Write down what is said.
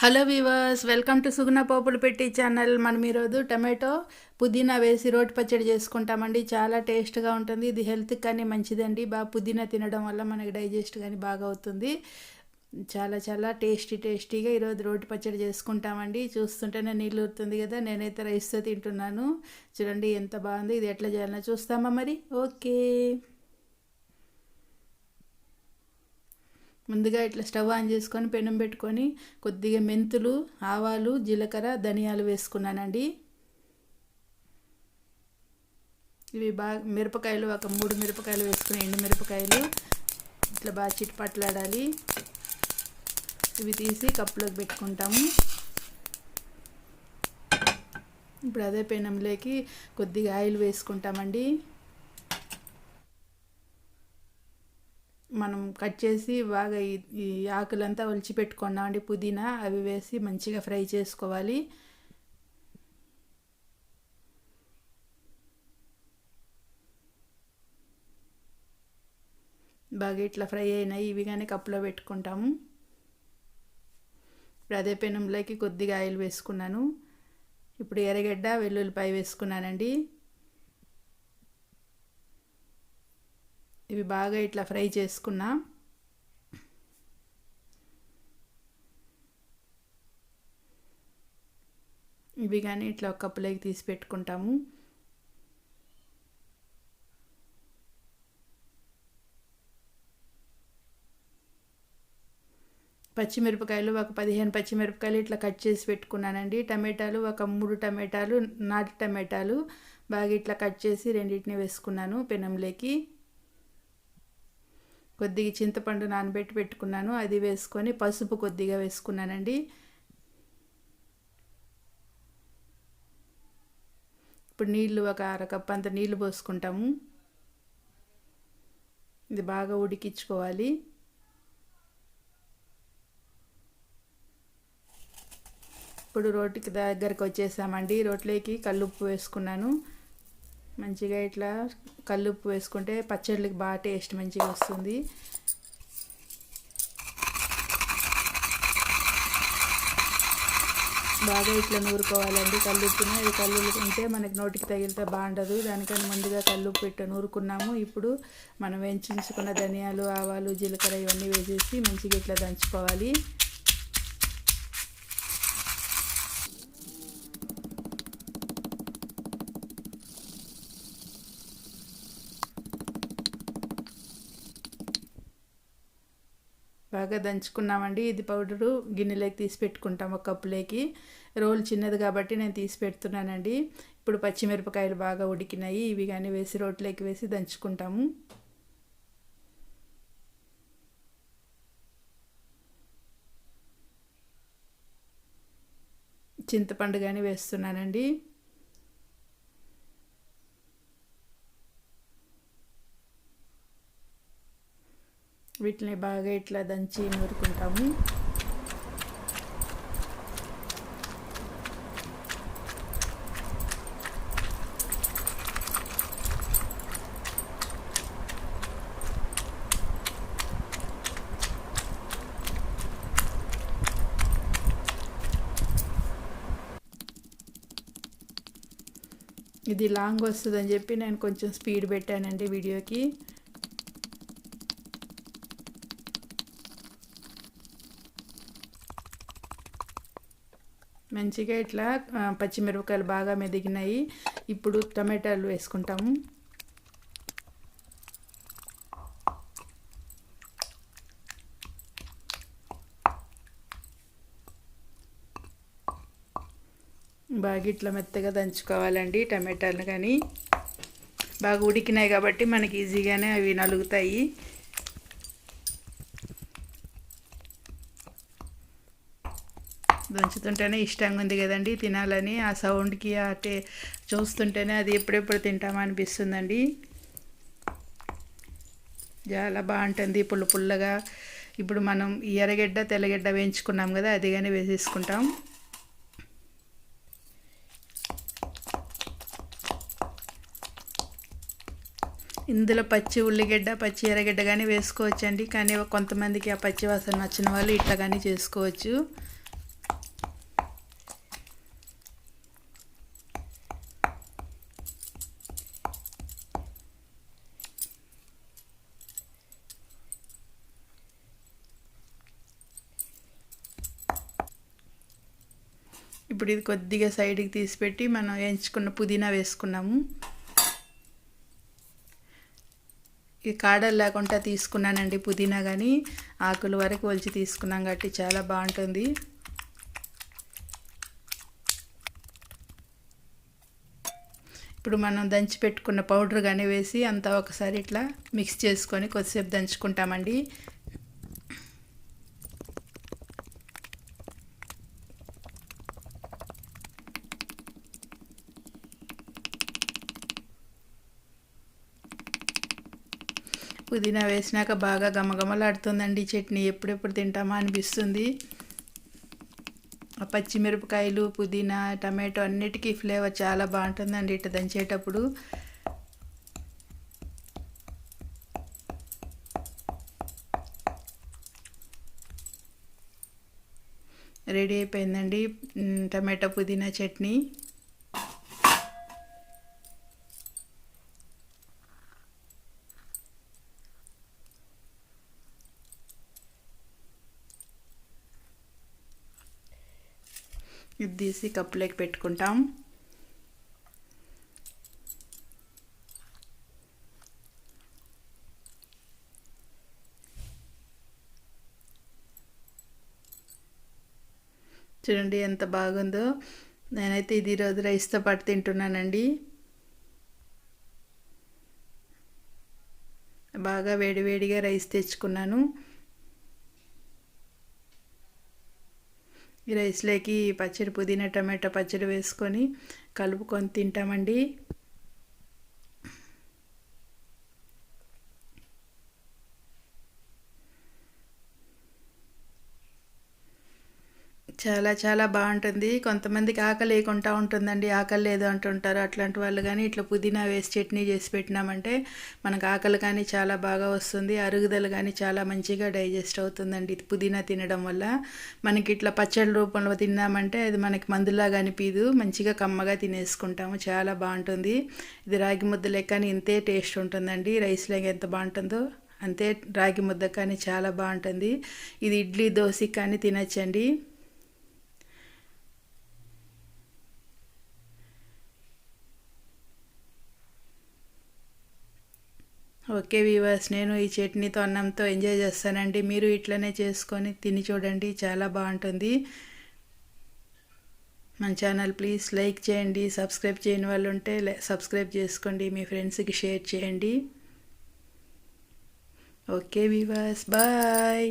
Hello weavers, welcome to సుగుణ పోపులు పెట్టి channel. మనం ఈరోజు టమాటో పుదీనా వేసి రోటి పచ్చడి చేసుకుంటామండి. చాలా టేస్ట్గా ఉంటుంది. ఇది హెల్త్కి కానీ మంచిదండి. బాగా పుదీనా తినడం వల్ల మనకి డైజెస్ట్ కానీ బాగా అవుతుంది. చాలా చాలా టేస్టీగా ఈరోజు రోటి పచ్చడి చేసుకుంటామండి. చూస్తుంటేనే నీళ్ళు ఊరుతుంది కదా. నేనైతే రైస్తో తింటున్నాను. చూడండి ఎంత బాగుంది. ఇది ఎట్లా చేయాలో చూస్తామా మరి? ఓకే. ముందుగా ఇట్లా స్టవ్ ఆన్ చేసుకొని పెనం పెట్టుకొని కొద్దిగా మెంతులు, ఆవాలు, జీలకర్ర, ధనియాలు వేసుకున్నానండి. ఇవి బాగా మిరపకాయలు ఒక 3 మిరపకాయలు వేసుకుని, ఎండు మిరపకాయలు ఇట్లా బాగా చిట్పట్లాడాలి. ఇవి తీసి కప్పులోకి పెట్టుకుంటాము. ఇప్పుడు అదే పెనంలోకి కొద్దిగా ఆయిల్ వేసుకుంటామండి. మనం కట్ చేసి బాగా ఈ ఆకులంతా ఒలిచి పెట్టుకున్నామండి. పుదీనా అవి వేసి మంచిగా ఫ్రై చేసుకోవాలి. బాగా ఇట్లా ఫ్రై అయినాయి. ఇవి కానీ కప్పులో పెట్టుకుంటాము. ఇప్పుడు అదే పెనంలోకి కొద్దిగా ఆయిల్ వేసుకున్నాను. ఇప్పుడు ఎర్రగడ్డ, వెల్లుల్లిపాయ వేసుకున్నానండి. ఇవి బాగా ఇట్లా ఫ్రై చేసుకున్నా. ఇవి కానీ ఇట్లా ఒక కప్పులోకి తీసి పెట్టుకుంటాము. పచ్చిమిరపకాయలు ఒక 15 పచ్చిమిరపకాయలు ఇట్లా కట్ చేసి పెట్టుకున్నానండి. టమాటాలు ఒక 3 టమాటాలు, నాటు టమాటాలు బాగా ఇట్లా కట్ చేసి రెండింటిని వేసుకున్నాను పెనంలోకి. కొద్దిగా చింతపండు నానబెట్టి పెట్టుకున్నాను, అది వేసుకొని పసుపు కొద్దిగా వేసుకున్నానండి. ఇప్పుడు నీళ్ళు ఒక అరకప్పు అంత నీళ్ళు పోసుకుంటాము. ఇది బాగా ఉడికించుకోవాలి. ఇప్పుడు రోటికి దగ్గరికి వచ్చేసామండి. రోట్లోకి కల్లుప్పు వేసుకున్నాను. మంచిగా ఇట్లా కల్లుప్పు వేసుకుంటే పచ్చళ్ళకి బాగా టేస్ట్ మంచిగా వస్తుంది. బాగా ఇట్లా నూరుకోవాలండి కల్లుప్పుని. అది కల్లుప్పు ఉంటే మనకి నోటికి తగిలితే బాగుండదు. దానికని ముందుగా కల్లుప్పు పెట్టి నూరుకున్నాము. ఇప్పుడు మనం వేయించుకున్న ధనియాలు, ఆవాలు, జీలకర్ర ఇవన్నీ వేసేసి మంచిగా ఇట్లా దంచుకోవాలి. బాగా దంచుకున్నామండి. ఇది పౌడరు గిన్నెలోకి తీసి పెట్టుకుంటాం ఒక కప్పులోకి. రోల్ చిన్నది కాబట్టి నేను తీసి పెడుతున్నానండి. ఇప్పుడు పచ్చిమిరపకాయలు బాగా ఉడికినాయి. ఇవి కానీ వేసి రోట్లోకి వేసి దంచుకుంటాము. చింతపండు కానీ వేస్తున్నానండి. వీటిని బాగా ఇట్లా దంచి నూరుకుంటాము. ఇది లాంగ్ వస్తుందని చెప్పి నేను కొంచెం స్పీడ్ పెట్టానండి వీడియోకి. మంచిగా ఇట్లా పచ్చిమిరపకాయలు బాగా మెదిగినాయి. ఇప్పుడు టమాటాలు వేసుకుంటాము. బాగా ఇట్లా మెత్తగా దంచుకోవాలండి టమాటాలు కానీ. బాగా ఉడికినాయి కాబట్టి మనకి ఈజీగానే అవి నలుగుతాయి. దంచుతుంటేనే ఇష్టంగా ఉంది కదండి తినాలని. ఆ సౌండ్కి చూస్తుంటేనే అది ఎప్పుడెప్పుడు తింటామా అనిపిస్తుందండి. చాలా బాగుంటుంది పుల్లగా. ఇప్పుడు మనం ఎర్రగడ్డ, తెల్లగడ్డ వేయించుకున్నాం కదా, అది కానీ వేసేసుకుంటాం. ఇందులో పచ్చి ఉల్లిగడ్డ, పచ్చి ఎర్రగడ్డ కానీ వేసుకోవచ్చండి. కానీ కొంతమందికి ఆ పచ్చి వాసన నచ్చిన వాళ్ళు ఇట్లా కానీ చేసుకోవచ్చు. ఇప్పుడు ఇది కొద్దిగా సైడ్కి తీసిపెట్టి మనం వేయించుకున్న పుదీనా వేసుకున్నాము. ఈ కాడలు లేకుండా తీసుకున్నానండి పుదీనా, కానీ ఆకుల వరకు ఒలిచి తీసుకున్నాం కాబట్టి చాలా బాగుంటుంది. ఇప్పుడు మనం దంచి పెట్టుకున్న పౌడర్ కానీ వేసి అంతా ఒకసారి ఇట్లా మిక్స్ చేసుకొని కొద్దిసేపు దంచుకుంటామండి. పుదీనా వేసినాక బాగా గమగమలాడుతుందండి చట్నీ. ఎప్పుడెప్పుడు తింటామా అనిపిస్తుంది. పచ్చిమిరపకాయలు, పుదీనా, టమాటో అన్నిటికీ ఫ్లేవర్ చాలా బాగుంటుందండి ఇట్లా దంచేటప్పుడు. రెడీ అయిపోయిందండి టమాటో పుదీనా చట్నీ. ఇది తీసి కప్పులోకి పెట్టుకుంటాం. చూడండి ఎంత బాగుందో. నేనైతే ఇది ఈరోజు రైస్తో పాటు తింటున్నానండి. బాగా వేడివేడిగా రైస్ తెచ్చుకున్నాను. ఈ రైస్లోకి పచ్చడి, పుదీనా టమాటా పచ్చడి వేసుకొని కలుపుకొని తింటామండి. చాలా చాలా బాగుంటుంది. కొంతమందికి ఆకలి లేకుండా ఉంటుందండి, ఆకలి లేదు అంటుంటారు. అట్లాంటి వాళ్ళు కానీ ఇట్లా పుదీనా వేసి చట్నీ చేసి పెట్టినామంటే మనకు ఆకలి కానీ చాలా బాగా వస్తుంది, అరుగుదల కానీ చాలా మంచిగా డైజెస్ట్ అవుతుందండి పుదీనా తినడం వల్ల. మనకి ఇట్లా పచ్చడి రూపంలో తిన్నామంటే అది మనకి మందులాగా అనిపించదు, మంచిగా కమ్మగా తినేసుకుంటాము, చాలా బాగుంటుంది. ఇది రాగి ముద్ద లెక్కని ఇంతే టేస్ట్ ఉంటుందండి. రైస్లోకి ఎంత బాగుంటుందో అంతే రాగి ముద్ద కానీ చాలా బాగుంటుంది. ఇది ఇడ్లీ, దోశకి కానీ తినచ్చండి. ఓకే వ్యూవర్స్, నేను ఈ చట్నీతో అన్నంతో ఎంజాయ్ చేస్తానండి. మీరు ఇట్లనే చేసుకొని తిని చూడండి, చాలా బాగుంటుంది. మన ఛానల్ ప్లీజ్ లైక్ చేయండి. సబ్స్క్రైబ్ చేయని వాళ్ళు ఉంటే సబ్స్క్రైబ్ చేసుకోండి, మీ ఫ్రెండ్స్కి షేర్ చేయండి. Okay viewers, bye.